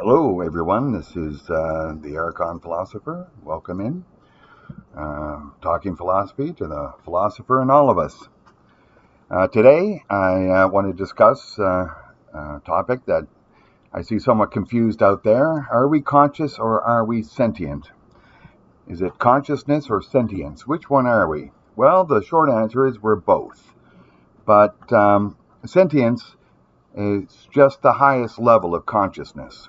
Hello, everyone. This is the Archon Philosopher. Welcome in. Talking philosophy to the philosopher in all of us. Today, I want to discuss a topic that I see somewhat confused out there. Are we conscious or are we sentient? Is it consciousness or sentience? Which one are we? Well, the short answer is we're both. But sentience is just the highest level of consciousness.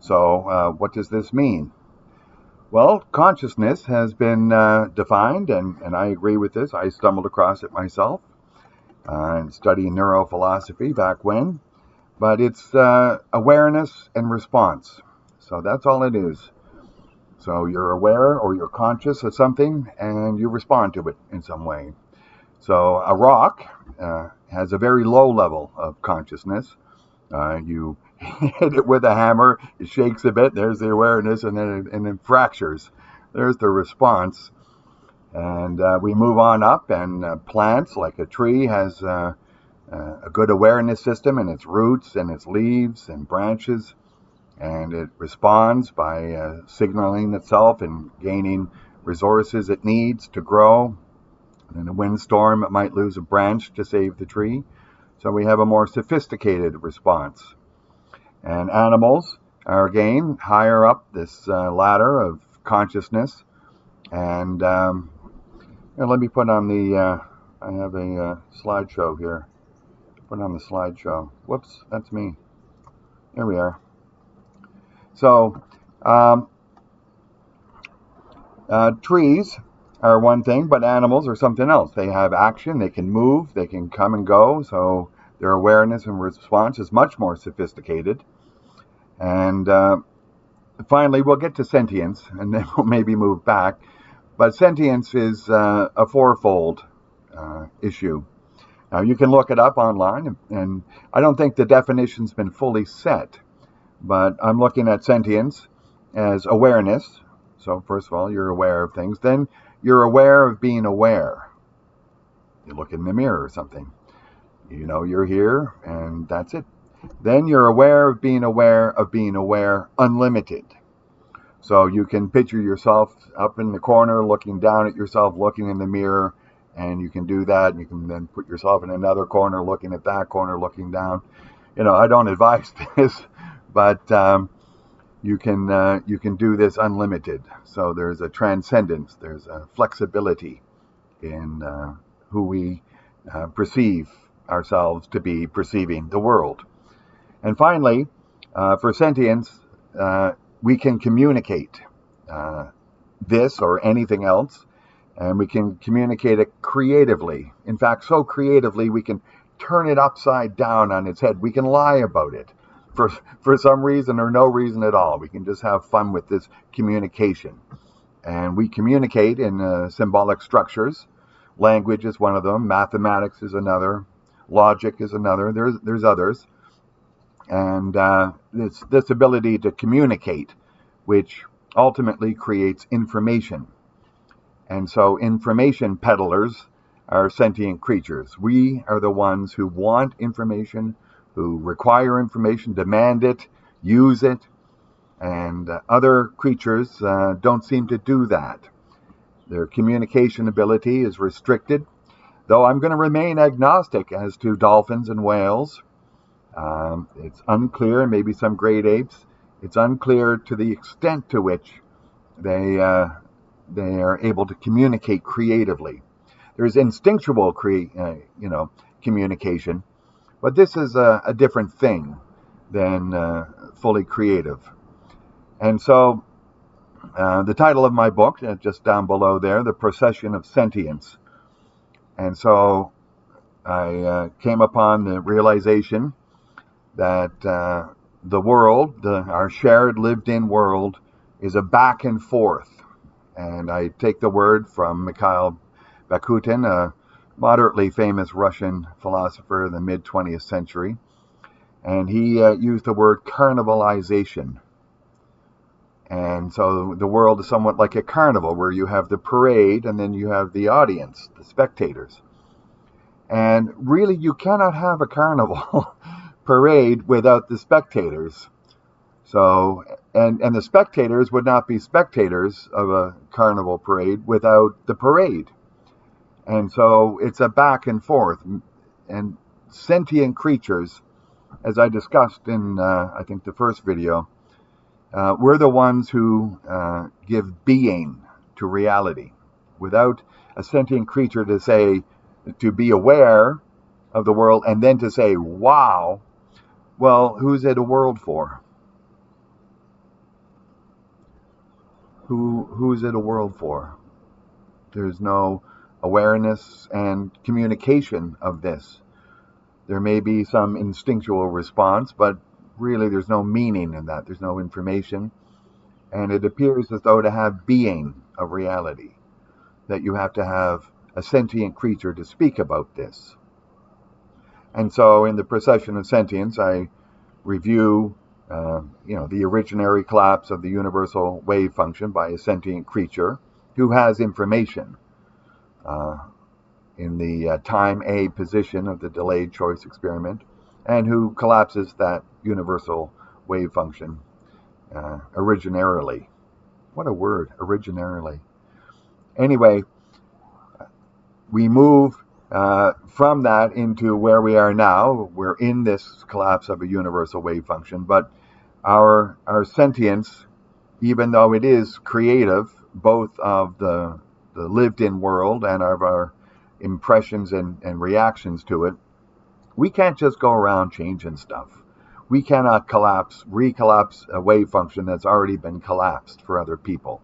So what does this mean? Well, consciousness has been defined, and I agree with this. I stumbled across it myself and studying neurophilosophy back when. But it's awareness and response. So that's all it is. So you're aware or you're conscious of something and you respond to it in some way. So a rock has a very low level of consciousness. You hit it with a hammer, it shakes a bit, there's the awareness, and then it fractures. There's the response. And we move on up, and plants, like a tree, has a good awareness system in its roots and its leaves and branches, and it responds by signaling itself and gaining resources it needs to grow. In a windstorm, it might lose a branch to save the tree. So we have a more sophisticated response. And animals are, again, higher up this ladder of consciousness. And let me put on the, I have a slideshow here. Put on the slideshow. Whoops, that's me. There we are. So, trees are one thing, but animals are something else. They have action, they can move, they can come and go, so their awareness and response is much more sophisticated. And finally, we'll get to sentience, and then we'll maybe move back. But sentience is a fourfold issue. Now, you can look it up online, and I don't think the definition's been fully set, but I'm looking at sentience as awareness. So first of all, you're aware of things. Then you're aware of being aware. You look in the mirror or something. You know you're here, and that's it. Then you're aware of being aware, unlimited. So you can picture yourself up in the corner, looking down at yourself, looking in the mirror, and you can do that. And you can then put yourself in another corner, looking at that corner, looking down. I don't advise this, but you can do this unlimited. So there's a transcendence, there's a flexibility in who we perceive ourselves to be perceiving the world. And finally, for sentience, we can communicate this or anything else, and we can communicate it creatively. In fact, so creatively we can turn it upside down on its head. We can lie about it for some reason or no reason at all. We can just have fun with this communication. And we communicate in symbolic structures. Language is one of them. Mathematics is another. Logic is another. There's others. And this ability to communicate, which ultimately creates information. And so information peddlers are sentient creatures. We are the ones who want information, who require information, demand it, use it, and other creatures don't seem to do that. Their communication ability is restricted, though I'm going to remain agnostic as to dolphins and whales. It's unclear, maybe some great apes. It's unclear to the extent to which they are able to communicate creatively. There's instinctual communication, but this is a different thing than fully creative. And so the title of my book, just down below there, The Procession of Sentience. And so I came upon the realization that the world, our shared lived-in world, is a back and forth. And I take the word from Mikhail Bakunin, a moderately famous Russian philosopher in the mid-20th century. And he used the word carnivalization. And so the world is somewhat like a carnival where you have the parade and then you have the audience, the spectators. And really, you cannot have a carnival parade without the spectators. So, and the spectators would not be spectators of a carnival parade without the parade. And so it's a back and forth. And sentient creatures, as I discussed in, I think, the first video, we're the ones who give being to reality. Without a sentient creature to be aware of the world and then to say, wow, well, who's it a world for? Who's it a world for? There's no awareness and communication of this. There may be some instinctual response, but really there's no meaning in that. There's no information. And it appears as though to have being of reality, that you have to have a sentient creature to speak about this. And so in the procession of sentience, I review the originary collapse of the universal wave function by a sentient creature who has information in the time A position of the delayed choice experiment, and who collapses that universal wave function originarily. What a word, originarily. Anyway, we move from that into where we are now. We're in this collapse of a universal wave function, but our sentience, even though it is creative, both of the lived-in world and of our impressions and reactions to it, we can't just go around changing stuff. We cannot recollapse a wave function that's already been collapsed for other people.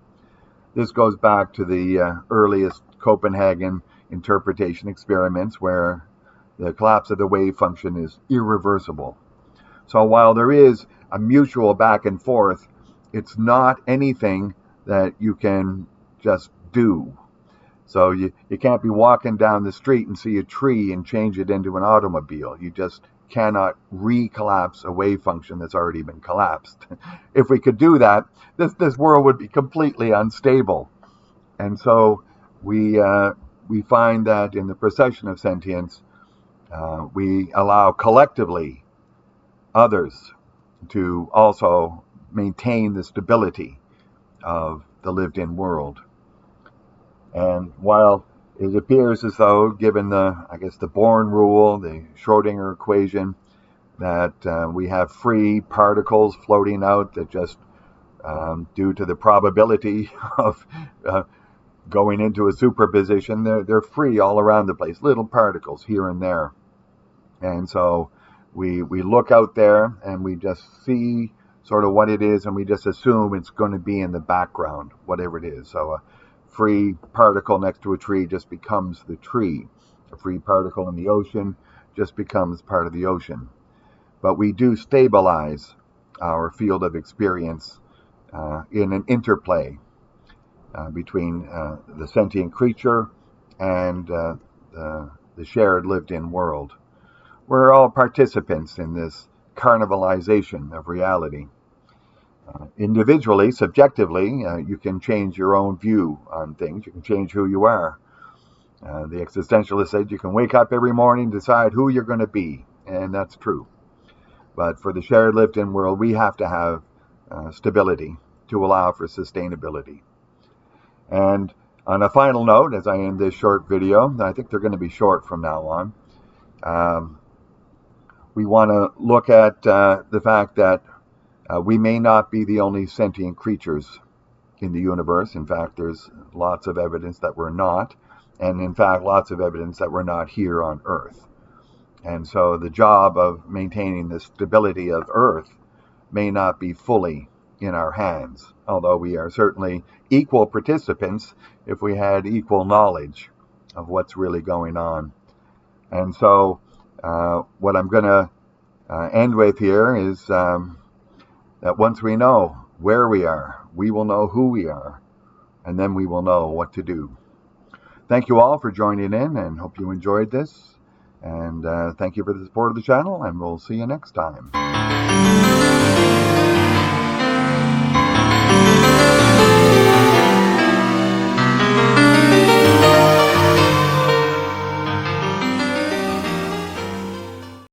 This goes back to the earliest Copenhagen interpretation experiments, where the collapse of the wave function is irreversible. So while there is a mutual back and forth, it's not anything that you can just do. So you can't be walking down the street and see a tree and change it into an automobile. You just cannot recollapse a wave function that's already been collapsed. If we could do that, this world would be completely unstable. And so we find that in the procession of sentience, we allow collectively others to also maintain the stability of the lived-in world. And while it appears as though, given the Born rule, the Schrödinger equation, that we have free particles floating out that just, due to the probability of going into a superposition, they're free all around the place, little particles here and there. And so we look out there and we just see sort of what it is, and we just assume it's going to be in the background, whatever it is. So a free particle next to a tree just becomes the tree. A free particle in the ocean just becomes part of the ocean. But we do stabilize our field of experience in an interplay between the sentient creature and the shared lived-in world. We're all participants in this carnivalization of reality. Individually, subjectively, you can change your own view on things. You can change who you are. The existentialist said you can wake up every morning and decide who you're going to be, and that's true. But for the shared lived-in world, we have to have stability to allow for sustainability. And on a final note, as I end this short video, I think they're going to be short from now on, we want to look at the fact that we may not be the only sentient creatures in the universe. In fact, there's lots of evidence that we're not, and in fact, lots of evidence that we're not here on Earth. And so the job of maintaining the stability of Earth may not be fully in our hands, although we are certainly equal participants if we had equal knowledge of what's really going on. And so what I'm going to end with here is that once we know where we are, we will know who we are, and then we will know what to do. Thank you all for joining in, and hope you enjoyed this. And thank you for the support of the channel, and we'll see you next time.